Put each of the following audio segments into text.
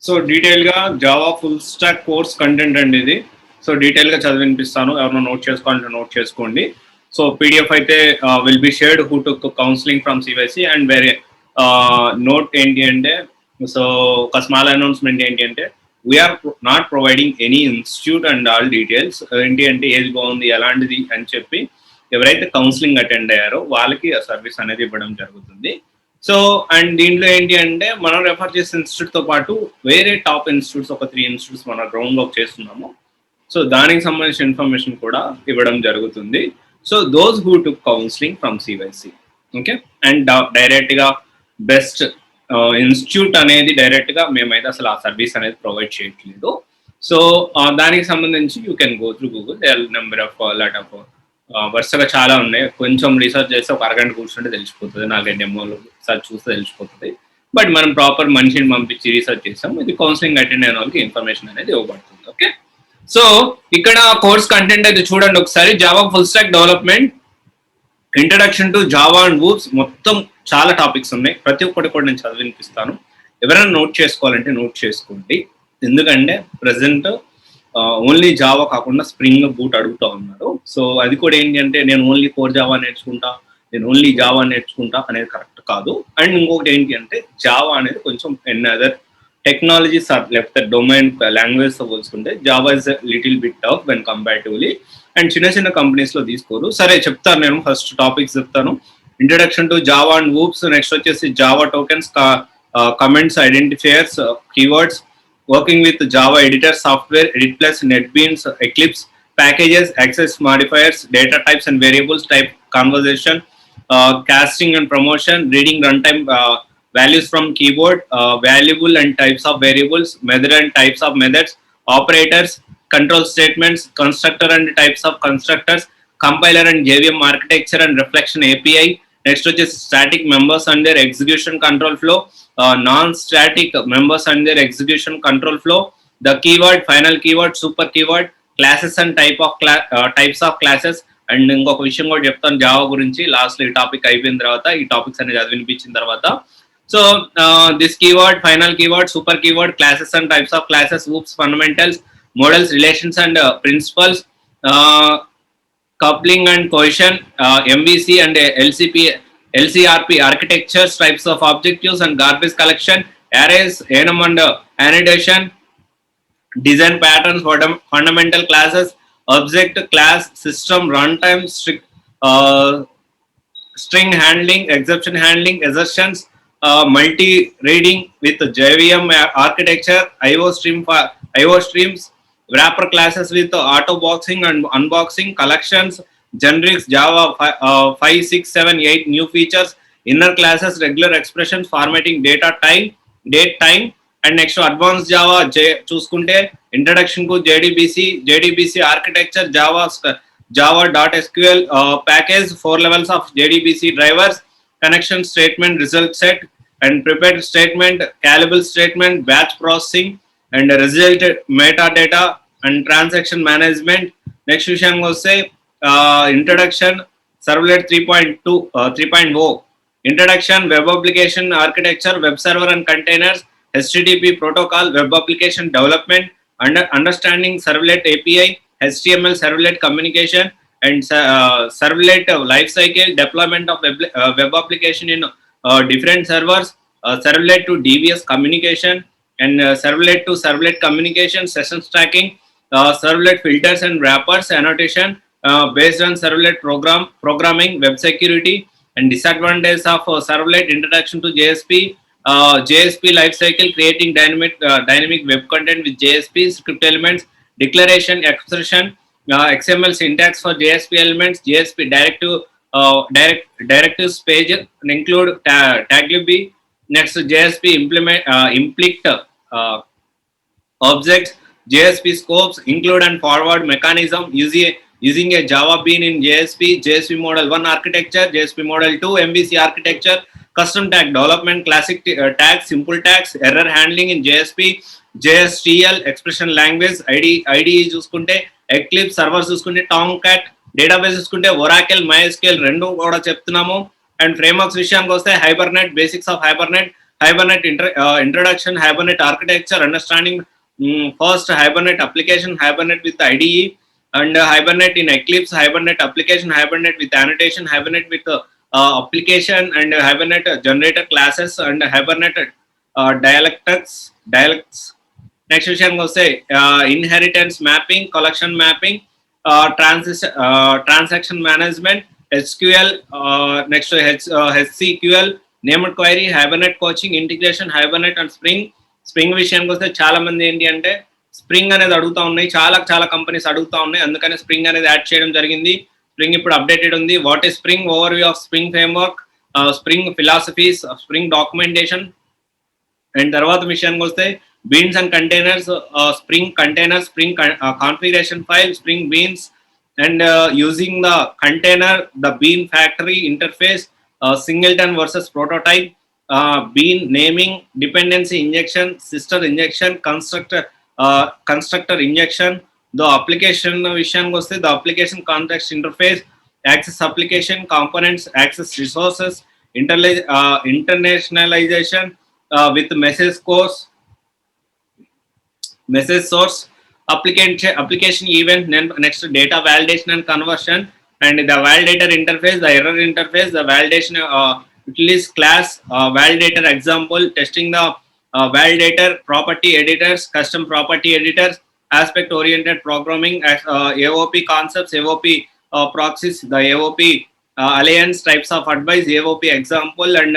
So డీటెయిల్గా Java full stack course content అండి ఇది. సో డీటెయిల్గా చదివినిపిస్తాను, ఎవరైనా నోట్ చేసుకోవాలంటే నోట్ చేసుకోండి. సో పీడిఎఫ్ అయితే will be shared who took counselling from CYC and వేరే నోట్ ఏంటి అంటే, సో ఒక స్మాల్ అనౌన్స్మెంట్ ఏంటి అంటే we are not providing any institute and all details. ఏంటి అంటే ఏది బాగుంది ఎలాంటిది అని చెప్పి ఎవరైతే కౌన్సిలింగ్ అటెండ్ అయ్యారో వాళ్ళకి ఆ సర్వీస్ అనేది ఇవ్వడం జరుగుతుంది. సో అండ్ దీంట్లో ఏంటి అంటే మనం రెఫర్ చేసే ఇన్స్టిట్యూట్తో పాటు వేరే టాప్ ఇన్స్టిట్యూట్స్ ఒక 3 ఇన్స్టిట్యూట్స్ మనం గ్రౌండ్ వర్క్ చేస్తున్నాము. సో దానికి సంబంధించిన ఇన్ఫర్మేషన్ కూడా ఇవ్వడం జరుగుతుంది. So those who took counselling from CYC, okay. And డైరెక్ట్గా బెస్ట్ ఇన్స్టిట్యూట్ అనేది డైరెక్ట్గా మేమైతే అసలు ఆ సర్వీస్ అనేది ప్రొవైడ్ చేయట్లేదు. సో దానికి సంబంధించి you can go through Google, they are number of lot of వరుసగా చాలా ఉన్నాయి. కొంచెం రీసెర్చ్ చేస్తే ఒక అరగంట కూర్చుంటే తెలిసిపోతుంది, 4 డెమోలు సార్ చూస్తే తెలిసిపోతుంది. బట్ మనం ప్రాపర్ మనిషిని పంపించి రీసెర్చ్ చేసాం, ఇది కౌన్సిలింగ్ అటెండ్ అయిన వాళ్ళకి ఇన్ఫర్మేషన్ అనేది ఇవ్వబడుతుంది, ఓకే. సో ఇక్కడ కోర్స్ కంటెంట్ అయితే చూడండి ఒకసారి. Java full stack development, introduction to Java and OOPs, మొత్తం చాలా టాపిక్స్ ఉన్నాయి. ప్రతి ఒక్కటి కూడా నేను చదివినిపిస్తాను. ఎవరైనా నోట్ చేసుకోవాలంటే నోట్ చేసుకోండి, ఎందుకంటే ప్రజెంట్ ఓన్లీ జావా కాకుండా స్ప్రింగ్ బూట్ అడుగుతూ ఉన్నారు. సో అది కూడా ఏంటి అంటే నేను ఓన్లీ కోర్ జావా నేర్చుకుంటా, నేను ఓన్లీ జావా నేర్చుకుంటా అనేది కరెక్ట్ కాదు. అండ్ ఇంకొకటి ఏంటి అంటే జావా అనేది కొంచెం ఎన్ అదర్ టెక్నాలజీస్ ఆర్ లేకపోతే డొమైన్ లాంగ్వేజ్తో పోల్చుకుంటే Java is little bit tough when comparatively. And చిన్న చిన్న కంపెనీస్లో తీసుకోరు. సరే చెప్తాను, నేను ఫస్ట్ టాపిక్స్ చెప్తాను. Introduction to Java and OOPs, next వచ్చేసి Java tokens, comments, identifiers, keywords, working with Java editor software, Edit Plus, NetBeans, Eclipse, packages, access modifiers, data types and variables, type conversation, casting and promotion, reading runtime values from keyboard, valuable and types of variables, method and types of methods, operators, control statements, constructor and types of constructors, compiler and JVM architecture and reflection API. Next which is static members and their execution control flow, non-static members and their execution control flow, the keyword, final keyword, super keyword, classes and types of classes. And ఇంకొక విషయం కూడా చెప్తాను Java గురించి లాస్ట్లో. ఈ topic అయిపోయిన తర్వాత ఈ టాపిక్స్ అనేది చదివినిపించిన తర్వాత. So this keyword, final keyword, super keyword, classes and types of classes, oops, fundamentals, models, relations and principles, coupling and cohesion, MVC and LCRP architectures, types of objectives and garbage collection, arrays, enum and annotation, design patterns, fundamental classes, object class, system, runtime, string handling, exception handling, assertions, multi-reading with JVM architecture, IO streams, wrapper classes with auto boxing and unboxing, collections, generics, Java 5, 6, 7, 8 new features, inner classes, regular expressions, formatting, date time, and next advanced Java చూసుకుంటే introduction to JDBC architecture, Java.SQL package, 4 levels of JDBC drivers, connection statement, result set and prepared statement, callable statement, batch processing and result metadata and transaction management. Next విషయానికి వస్తే introduction servlet 3.0, introduction, web application architecture, web server and containers, HTTP protocol, web application development, understanding servlet API, HTML servlet communication and servlet lifecycle, deployment of web application in different servers, servlet to DBS communication and servlet to servlet communication, session stacking, servlet filters and wrappers, annotation based on servlet programming, web security and disadvantages of servlet, introduction to JSP, JSP lifecycle, creating dynamic web content with JSP, script elements, declaration, expression, XML syntax for JSP elements, JSP directives page and include taglib. Next JSP implicit objects, JSP scopes, include and forward mechanism, using a Java bean in JSP model 1 architecture, JSP model 2 MVC architecture, custom tag development, classic tags, simple tags, error handling in JSP, JSTL, expression language, IDE చూసుకుంటే Eclipse, servers చూసుకుంటే Tomcat, database చూసుకుంటే Oracle, MySQL రెండు కూడా చెప్తున్నాము. And frameworks విషయానికి వస్తే Hibernate, basics of Hibernate, Hibernate introduction, Hibernate architecture, understanding first Hibernate application, Hibernate with IDE, and Hibernate in Eclipse, Hibernate application, Hibernate with annotation, Hibernate with application, and Hibernate generator classes, and Hibernate dialects. Next విషయానికి వస్తే inheritance mapping, collection mapping, transaction management, SQL, next HCQL, named query, Hibernate coaching, integration, Hibernate and spring విషయానికి వస్తే చాలా మంది ఏంటి అంటే spring అనేది అడుగుతా ఉన్నాయి, చాలా కంపెనీస్ అడుగుతా ఉన్నాయి, అందుకని స్ప్రింగ్ అనేది యాడ్ చేయడం జరిగింది. స్ప్రింగ్ ఇప్పుడు అప్డేటెడ్ ఉంది. What is spring, over view of spring framework, spring philosophies, spring documentation. And తర్వాత విషయానికి వస్తే beans and containers, spring containers, spring configuration file, spring beans, and using the container, the bean factory interface, singleton versus prototype, bean naming, dependency injection, sister injection, constructor injection. The application vision goes the application context interface, access application components, access resources, internationalization with message source, application event, next data validation and conversion, and the validator interface, the error interface, the validation utility class, validator example, testing the validator, property editors, custom property editors, aspect oriented programming, AOP concepts, AOP proxies, the AOP alliance, types of advice, AOP example, and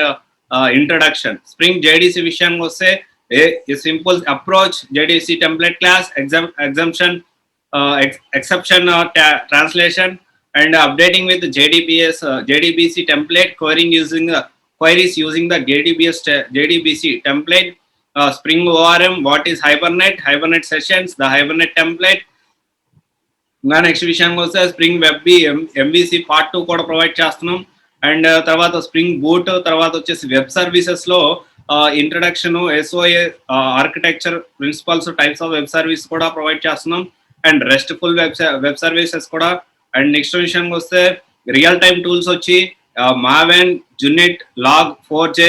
introduction. Spring JDC vision was say a simple approach, JDC template class, exception translation, and updating with the JDBC template, queries using the JDBC template, Spring ORM, what is Hibernate sessions, the Hibernate template. Next విషయానికి వస్తే spring web MVC part 2 కూడా provide చేస్తున్నాం. And తర్వాత spring boot, తర్వాత వచ్చేసి web సర్వీసెస్లో introduction, SOA architecture principles, types of web service కూడా provide చేస్తున్నాం. అండ్ రెస్ట్ఫుల్ వెబ్ సర్వీసెస్ కూడా. అండ్ నెక్స్ట్ విషయానికి వస్తే రియల్ టైమ్ టూల్స్ వచ్చి Maven, JUnit, log, 4J,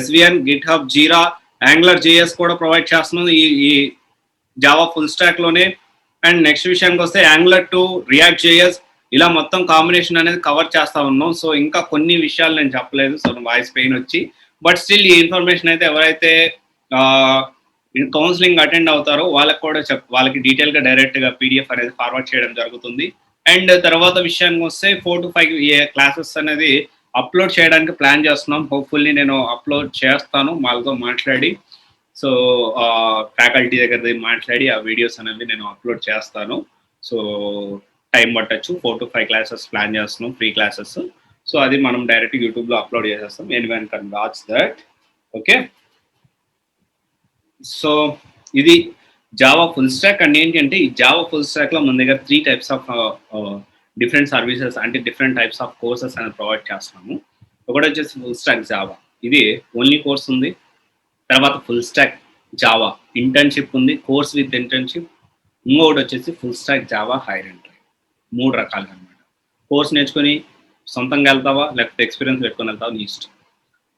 SVN, GitHub, Jira, Angular JS కూడా ప్రొవైడ్ చేస్తున్నాం ఈ జావా ఫుల్ స్టాక్ లోనే. అండ్ నెక్స్ట్ విషయానికి వస్తే యాంగులర్ 2, రియాక్ట్ JS, ఇలా మొత్తం కాంబినేషన్ అనేది కవర్ చేస్తా ఉన్నాం. సో ఇంకా కొన్ని విషయాలు నేను చెప్పలేదు, సో వాయిస్ పెయిన్ వచ్చి, బట్ స్టిల్ ఈ ఇన్ఫర్మేషన్ అయితే ఎవరైతే కౌన్సిలింగ్ అటెండ్ అవుతారో వాళ్ళకి కూడా వాళ్ళకి డీటెయిల్గా డైరెక్ట్గా PDF అనేది ఫార్వర్డ్ చేయడం జరుగుతుంది. అండ్ తర్వాత విషయానికి వస్తే 4 to 5 క్లాసెస్ అనేది అప్లోడ్ చేయడానికి ప్లాన్ చేస్తున్నాం. హోప్ఫుల్లీ నేను అప్లోడ్ చేస్తాను వాళ్ళతో మాట్లాడి. సో ఫ్యాకల్టీ దగ్గర మాట్లాడి ఆ వీడియోస్ అనేవి నేను అప్లోడ్ చేస్తాను. సో టైం పట్టచ్చు. 4 to 5 క్లాసెస్ ప్లాన్ చేస్తున్నాం, ఫ్రీ క్లాసెస్. సో అది మనం డైరెక్ట్ యూట్యూబ్లో అప్లోడ్ చేసేస్తాం. Anyone can watch that. Okay, so ఇది జావా ఫుల్ స్టాక్. అండ్ ఏంటంటే ఈ జావా ఫుల్ స్టాక్లో మన దగ్గర 3 types ఆఫ్ డిఫరెంట్ సర్వీసెస్, అంటే డిఫరెంట్ టైప్స్ ఆఫ్ కోర్సెస్ అనేది ప్రొవైడ్ చేస్తున్నాము. ఒకటి వచ్చేసి ఫుల్ స్టాక్ జావా, ఇది ఓన్లీ కోర్స్ ఉంది. తర్వాత ఫుల్ స్టాక్ జావా ఇంటర్న్షిప్ ఉంది, కోర్స్ విత్ ఇంటర్న్షిప్. ఇంకొకటి వచ్చేసి full stock Java hire and train. 3 రకాలు అనమాట. కోర్స్ నేర్చుకొని సొంతంగా వెళ్తావా, లేకపోతే ఎక్స్పీరియన్స్ పెట్టుకొని వెళ్తావా, నీ ఇష్టం.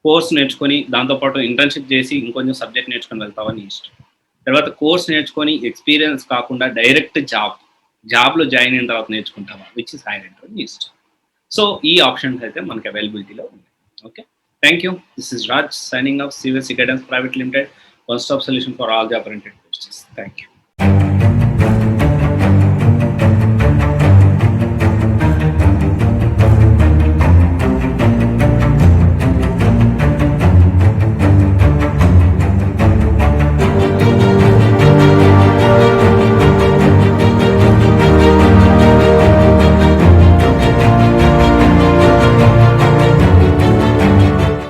కోర్స్ నేర్చుకొని దాంతోపాటు ఇంటర్న్షిప్ చేసి ఇంకొంచెం సబ్జెక్ట్ నేర్చుకొని వెళ్తావా, నీ ఇష్టం. తర్వాత కోర్స్ నేర్చుకొని ఎక్స్పీరియన్స్ కాకుండా డైరెక్ట్ జాబ్లో జాయిన్ అయిన తర్వాత నేర్చుకుంటావా, which is hire and train, నీ ఇష్టం. సో ఈ ఆప్షన్స్ అయితే మనకి అవైలబిలిటీలో ఉన్నాయి. Okay, thank you. This is Raj signing off, CVSE Guidance Private Limited, one stop solution for all job oriented courses. Thank you.